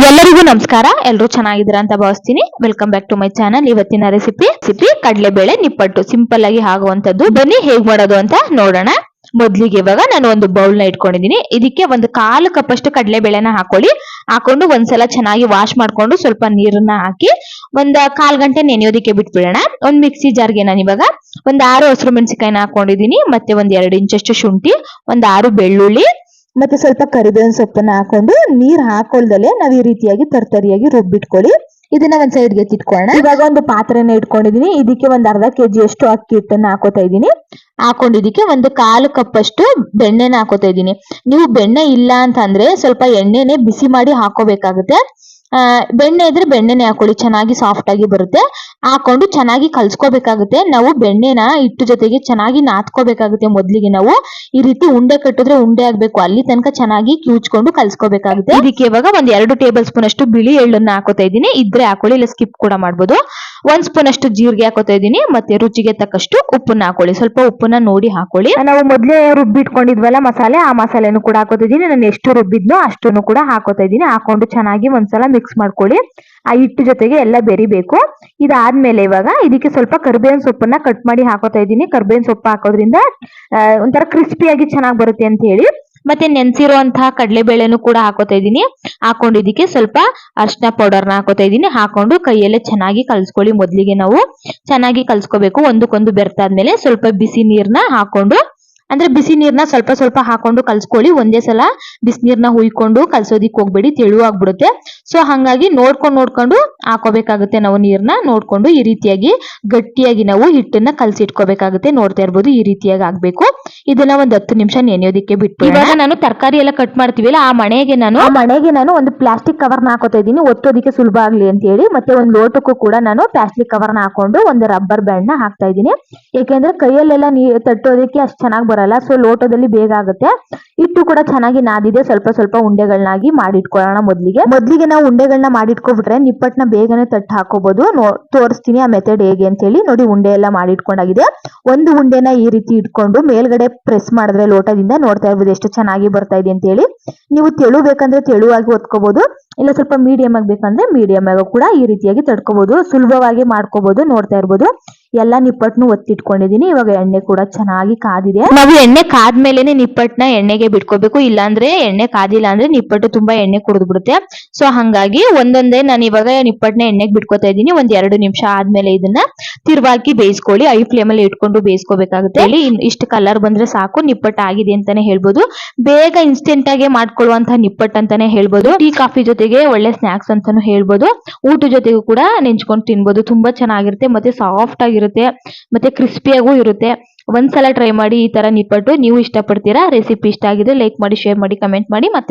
ಎಲ್ಲರಿಗೂ ನಮಸ್ಕಾರ. ಎಲ್ಲರೂ ಚೆನ್ನಾಗಿದ್ದೀರಾ ಅಂತ ಭಾವಿಸ್ತೀನಿ. Welcome back to my channel. ಇವತ್ತಿನ ರೆಸಿಪಿ ಕಡಲೆಬೇಳೆ ನಿಪ್ಪಟ್ಟು, ಸಿಂಪಲ್ ಆಗಿ ಆಗುವಂತದ್ದು. ಬನ್ನಿ ಹೇಗ್ ಮಾಡೋದು ಅಂತ ನೋಡೋಣ. ಮೊದ್ಲಿಗೆ ಇವಾಗ ನಾನು ಒಂದು ಬೌಲ್ ನ ಇಟ್ಕೊಂಡಿದೀನಿ. ಇದಕ್ಕೆ ಒಂದು 1/4 ಕಪ್ ಅಷ್ಟು ಕಡಲೆಬೇಳೆನ ಹಾಕೊಂಡು ಒಂದ್ಸಲ ಚೆನ್ನಾಗಿ ವಾಶ್ ಮಾಡ್ಕೊಂಡು ಸ್ವಲ್ಪ ನೀರನ್ನ ಹಾಕಿ ಒಂದ್ 1/4 ಗಂಟೆ ನೆನೆಯೋದಿಕ್ಕೆ ಬಿಟ್ಬಿಡೋಣ. ಒಂದ್ ಮಿಕ್ಸಿ ಜಾರ್ಗೆ ನಾನು ಇವಾಗ ಒಂದ್ 6 ಹಸಿರು ಮೆಣಸಿನಕಾಯಿನ ಹಾಕೊಂಡಿದೀನಿ. ಮತ್ತೆ ಒಂದ್ 2 ಇಂಚಷ್ಟು ಶುಂಠಿ, ಒಂದ್ 6 ಬೆಳ್ಳುಳ್ಳಿ, ಮತ್ತೆ ಸ್ವಲ್ಪ ಕರಿಬೇವಿನ ಸೊಪ್ಪನ್ನ ಹಾಕೊಂಡು ನೀರ್ ಹಾಕೊಳ್ದಲೆ ನಾವ್ ಈ ರೀತಿಯಾಗಿ ತರ್ತರಿಯಾಗಿ ರುಬ್ಬಿಟ್ಕೊಳ್ಳಿ. ಇದನ್ನ ಒಂದ್ ಸೈಡ್ಗೆ ಎತ್ತಿಟ್ಕೊಳ್ಳೋಣ. ಇವಾಗ ಒಂದು ಪಾತ್ರೆನ ಇಟ್ಕೊಂಡಿದೀನಿ. ಇದಕ್ಕೆ ಒಂದ್ 1/2 kg ಅಷ್ಟು ಅಕ್ಕಿ ಹಿಟ್ಟನ್ನ ಹಾಕೋತಾ ಇದೀನಿ. ಹಾಕೊಂಡಿದ್ದಕ್ಕೆ ಒಂದು 1/4 ಕಪ್ ಅಷ್ಟು ಬೆಣ್ಣೆನ ಹಾಕೋತಾ ಇದೀನಿ. ನೀವು ಬೆಣ್ಣೆ ಇಲ್ಲ ಅಂತಂದ್ರೆ ಸ್ವಲ್ಪ ಎಣ್ಣೆನೆ ಬಿಸಿ ಮಾಡಿ ಹಾಕೋಬೇಕಾಗುತ್ತೆ. ಬೆಣ್ಣೆ ಇದ್ರೆ ಬೆಣ್ಣೆನೆ ಹಾಕೊಳ್ಳಿ, ಚೆನ್ನಾಗಿ ಸಾಫ್ಟ್ ಆಗಿ ಬರುತ್ತೆ. ಹಾಕೊಂಡು ಚೆನ್ನಾಗಿ ಕಲ್ಸ್ಕೋಬೇಕಾಗುತ್ತೆ. ನಾವು ಬೆಣ್ಣೆನ ಹಿಟ್ಟು ಜೊತೆಗೆ ಚೆನ್ನಾಗಿ ನಾದ್ಕೋಬೇಕಾಗುತ್ತೆ. ಮೊದ್ಲಿಗೆ ನಾವು ಈ ರೀತಿ ಉಂಡೆ ಕಟ್ಟಿದ್ರೆ ಉಂಡೆ ಆಗ್ಬೇಕು, ಅಲ್ಲಿ ತನಕ ಚೆನ್ನಾಗಿ ಕಿವುಚ್ಕೊಂಡು ಕಲ್ಸ್ಕೋಬೇಕಾಗುತ್ತೆ. ಇದಕ್ಕೆ ಇವಾಗ ಒಂದ್ 2 ಟೇಬಲ್ ಸ್ಪೂನ್ ಅಷ್ಟು ಬಿಳಿ ಎಳ್ಳನ್ನ ಹಾಕೋತಾ ಇದೀನಿ. ಇದ್ರೆ ಹಾಕೊಳ್ಳಿ, ಇಲ್ಲ ಸ್ಕಿಪ್ ಕೂಡ ಮಾಡ್ಬೋದು. 1 ಸ್ಪೂನ್ ಅಷ್ಟು ಜೀರಿಗೆ ಹಾಕೋತಾ ಇದೀನಿ. ಮತ್ತೆ ರುಚಿಗೆ ತಕ್ಕಷ್ಟು ಉಪ್ಪನ್ನ ಹಾಕೊಳ್ಳಿ. ಸ್ವಲ್ಪ ಉಪ್ಪನ್ನ ನೋಡಿ ಹಾಕೊಳ್ಳಿ. ನಾವು ಮೊದ್ಲೇ ರುಬ್ಬಿಟ್ಕೊಂಡಿದ್ವಲ್ಲ ಮಸಾಲೆ, ಆ ಮಸಾಲೆನೂ ಕೂಡ ಹಾಕೋತಾ ಇದೀನಿ. ನಾನು ಎಷ್ಟು ರುಬ್ಬಿದ್ನೋ ಅಷ್ಟನ್ನು ಕೂಡ ಹಾಕೋತಾ ಇದೀನಿ. ಹಾಕೊಂಡು ಚೆನ್ನಾಗಿ ಒಂದ್ಸಲ ಮಿಕ್ಸ್ ಮಾಡ್ಕೊಳ್ಳಿ. ಆ ಹಿಟ್ಟು ಜೊತೆಗೆ ಎಲ್ಲ ಬೆರಿಬೇಕು. ಇದಾದ್ಮೇಲೆ ಇವಾಗ ಇದಕ್ಕೆ ಸ್ವಲ್ಪ ಕರಿಬೇವಿನ ಸೊಪ್ಪನ್ನ ಕಟ್ ಮಾಡಿ ಹಾಕೋತಾ ಇದೀನಿ. ಕರಿಬೇವಿನ ಸೊಪ್ಪು ಹಾಕೋದ್ರಿಂದ ಒಂಥರ ಕ್ರಿಸ್ಪಿಯಾಗಿ ಚೆನ್ನಾಗಿ ಬರುತ್ತೆ ಅಂತ ಹೇಳಿ. ಮತ್ತೆ ನೆನ್ಸಿರುವಂತಹ ಕಡಲೆಬೇಳೆನೂ ಕೂಡ ಹಾಕೋತಾ ಇದೀನಿ. ಹಾಕೊಂಡು ಇದಕ್ಕೆ ಸ್ವಲ್ಪ ಅರಿಶಿನ ಪೌಡರ್ನ ಹಾಕೋತಾ ಇದೀನಿ. ಹಾಕೊಂಡು ಕೈಯಲ್ಲೇ ಚೆನ್ನಾಗಿ ಕಲ್ಸ್ಕೊಳ್ಳಿ. ಮೊದ್ಲಿಗೆ ನಾವು ಚೆನ್ನಾಗಿ ಕಲ್ಸ್ಕೋಬೇಕು. ಒಂದಕ್ಕೊಂದು ಬೆರ್ತಾದ್ಮೇಲೆ ಸ್ವಲ್ಪ ಬಿಸಿ ನೀರ್ನ ಹಾಕೊಂಡು, ಅಂದ್ರೆ ಬಿಸಿ ನೀರ್ನ ಸ್ವಲ್ಪ ಸ್ವಲ್ಪ ಹಾಕೊಂಡು ಕಲ್ಸ್ಕೊಳ್ಳಿ. ಒಂದೇ ಸಲ ಬಿಸಿನೀರ್ನ ಹುಯ್ಕೊಂಡು ಕಲ್ಸೋದಿಕ್ ಹೋಗ್ಬೇಡಿ, ತೆಳುವಾಗ್ಬಿಡುತ್ತೆ. ಸೊ ಹಂಗಾಗಿ ನೋಡ್ಕೊಂಡು ಹಾಕೋಬೇಕಾಗುತ್ತೆ. ನಾವು ನೀರ್ನ ನೋಡ್ಕೊಂಡು ಈ ರೀತಿಯಾಗಿ ಗಟ್ಟಿಯಾಗಿ ನಾವು ಹಿಟ್ಟನ್ನ ಕಲ್ಸಿಟ್ಕೋಬೇಕಾಗುತ್ತೆ. ನೋಡ್ತಾ ಇರ್ಬೋದು, ಈ ರೀತಿಯಾಗಿ ಆಗ್ಬೇಕು. ಇದನ್ನ ಒಂದ್ 10 ನಿಮಿಷ ನೆನೆಯೋದಿಕ್ಕೆ ಬಿಟ್ಟು, ಇವಾಗ ನಾನು ತರಕಾರಿ ಎಲ್ಲ ಕಟ್ ಮಾಡ್ತೀವಲ್ಲ, ಆ ಮಣೆಗೆ ನಾನು ಒಂದು ಪ್ಲಾಸ್ಟಿಕ್ ಕವರ್ನ ಹಾಕೋತಾ ಇದ್ದೀನಿ, ಒತ್ತೋದಿಕ್ಕೆ ಸುಲಭ ಆಗ್ಲಿ ಅಂತ ಹೇಳಿ. ಮತ್ತೆ ಒಂದು ಲೋಟಕ್ಕೂ ಕೂಡ ನಾನು ಪ್ಲಾಸ್ಟಿಕ್ ಕವರ್ನ ಹಾಕೊಂಡು ಒಂದು ರಬ್ಬರ್ ಬ್ಯಾಂಡ್ ನ ಹಾಕ್ತಾ ಇದ್ದೀನಿ. ಯಾಕೆಂದ್ರೆ ಕೈಯಲ್ಲೆಲ್ಲ ತಟ್ಟೋದಕ್ಕೆ ಅಷ್ಟು ಚೆನ್ನಾಗಿ ಬರಲ್ಲ. ಸೊ ಲೋಟದಲ್ಲಿ ಬೇಗ ಆಗುತ್ತೆ. ಹಿಟ್ಟು ಕೂಡ ಚೆನ್ನಾಗಿ ನಾದಿದೆ. ಸ್ವಲ್ಪ ಸ್ವಲ್ಪ ಉಂಡೆಗಳನ್ನಾಗಿ ಮಾಡಿಟ್ಕೊಳ್ಳೋಣ. ಮೊದ್ಲಿಗೆ ನಾವು ಉಂಡೆಗಳನ್ನ ಮಾಡಿಟ್ಕೊಬಿಟ್ರೆ ನಿಪ್ಪಟ್ನ ಬೇಗನೆ ತಟ್ಟು ಹಾಕೋಬಹುದು. ತೋರಿಸ್ತೀನಿ ಆ ಮೆಥಡ್ ಹೇಗೆ ಅಂತ ಹೇಳಿ. ನೋಡಿ, ಉಂಡೆ ಎಲ್ಲ ಮಾಡಿಟ್ಕೊಂಡಾಗಿದೆ. ಒಂದು ಉಂಡೆನ ಈ ರೀತಿ ಇಟ್ಕೊಂಡು ಮೇಲ್ಗಡೆ ಪ್ರೆಸ್ ಮಾಡಿದ್ರೆ ಲೋಟದಿಂದ ನೋಡ್ತಾ ಇರ್ಬೋದು ಎಷ್ಟು ಚೆನ್ನಾಗಿ ಬರ್ತಾ ಇದೆ ಅಂತ ಹೇಳಿ. ನೀವು ತೆಳು ಬೇಕಂದ್ರೆ ತೆಳುವಾಗಿ ಒತ್ಕೋಬಹುದು, ಇಲ್ಲ ಸ್ವಲ್ಪ ಮೀಡಿಯಂ ಆಗಿ ಬೇಕಂದ್ರೆ ಮೀಡಿಯಂ ಆಗಿ ಕೂಡ ಈ ರೀತಿಯಾಗಿ ತಡ್ಕೋಬಹುದು. ಸುಲಭವಾಗಿ ಮಾಡ್ಕೋಬಹುದು. ನೋಡ್ತಾ ಇರ್ಬೋದು, ಎಲ್ಲಾ ನಿಪ್ಪಟ್ನು ಒತ್ತಿಟ್ಕೊಂಡಿದೀನಿ. ಇವಾಗ ಎಣ್ಣೆ ಕೂಡ ಚೆನ್ನಾಗಿ ಕಾದಿದೆ. ನಾವು ಎಣ್ಣೆ ಕಾದ್ಮೇಲೆನೆ ನಿಪ್ಪಟ್ನ ಎಣ್ಣೆಗೆ ಬಿಟ್ಕೋಬೇಕು. ಇಲ್ಲಾಂದ್ರೆ ಎಣ್ಣೆ ಕಾದಿಲ್ಲ ಅಂದ್ರೆ ನಿಪ್ಪಟ್ಟು ತುಂಬಾ ಎಣ್ಣೆ ಕುಡಿದು ಬಿಡುತ್ತೆ. ಸೊ ಹಂಗಾಗಿ ಒಂದೊಂದೇ ನಾನು ಇವಾಗ ನಿಪ್ಪಟ್ನ ಎಣ್ಣೆಗೆ ಬಿಟ್ಕೋತಾ ಇದ್ದೀನಿ. ಒಂದ್ 2 ನಿಮಿಷ ಆದ್ಮೇಲೆ ಇದನ್ನ ತಿರ್ವಾಕಿ ಬೇಯಿಸ್ಕೊಳ್ಳಿ. ಐ ಫ್ಲೇಮ್ ಅಲ್ಲಿ ಇಟ್ಕೊಂಡು ಬೇಯಿಸ್ಕೋಬೇಕಾಗುತ್ತೆ. ಇಷ್ಟು ಕಲರ್ ಬಂದ್ರೆ ಸಾಕು, ನಿಪ್ಪಟ್ಟು ಆಗಿದೆ ಅಂತಾನೆ ಹೇಳ್ಬೋದು. ಬೇಗ ಇನ್ಸ್ಟೆಂಟ್ ಆಗಿ ಮಾಡ್ಕೊಳ್ಳುವಂತಹ ನಿಪ್ಪಟ್ಟು ಅಂತಾನೆ ಹೇಳ್ಬೋದು. ಟೀ ಕಾಫಿ ಜೊತೆಗೆ ಒಳ್ಳೆ ಸ್ನಾಕ್ಸ್ ಅಂತಾನು ಹೇಳ್ಬೋದು. ಊಟ ಜೊತೆಗೂ ಕೂಡ ನೆಂಚ್ಕೊಂಡು ತಿನ್ಬೋದು. ತುಂಬಾ ಚೆನ್ನಾಗಿರುತ್ತೆ, ಮತ್ತೆ ಸಾಫ್ಟ್ ಆಗಿರುತ್ತೆ, ಮತ್ತೆ ಕ್ರಿಸ್ಪಿಯಾಗೂ ಇರುತ್ತೆ. ಒಂದ್ಸಲ ಟ್ರೈ ಮಾಡಿ ಈ ತರ ನಿಪ್ಪಟ್ಟು. ನೀವು ಇಷ್ಟಪಡ್ತೀರಾ? ರೆಸಿಪಿ ಇಷ್ಟ ಆಗಿದ್ರೆ ಲೈಕ್ ಮಾಡಿ, ಶೇರ್ ಮಾಡಿ, ಕಮೆಂಟ್ ಮಾಡಿ. ಮತ್ತೆ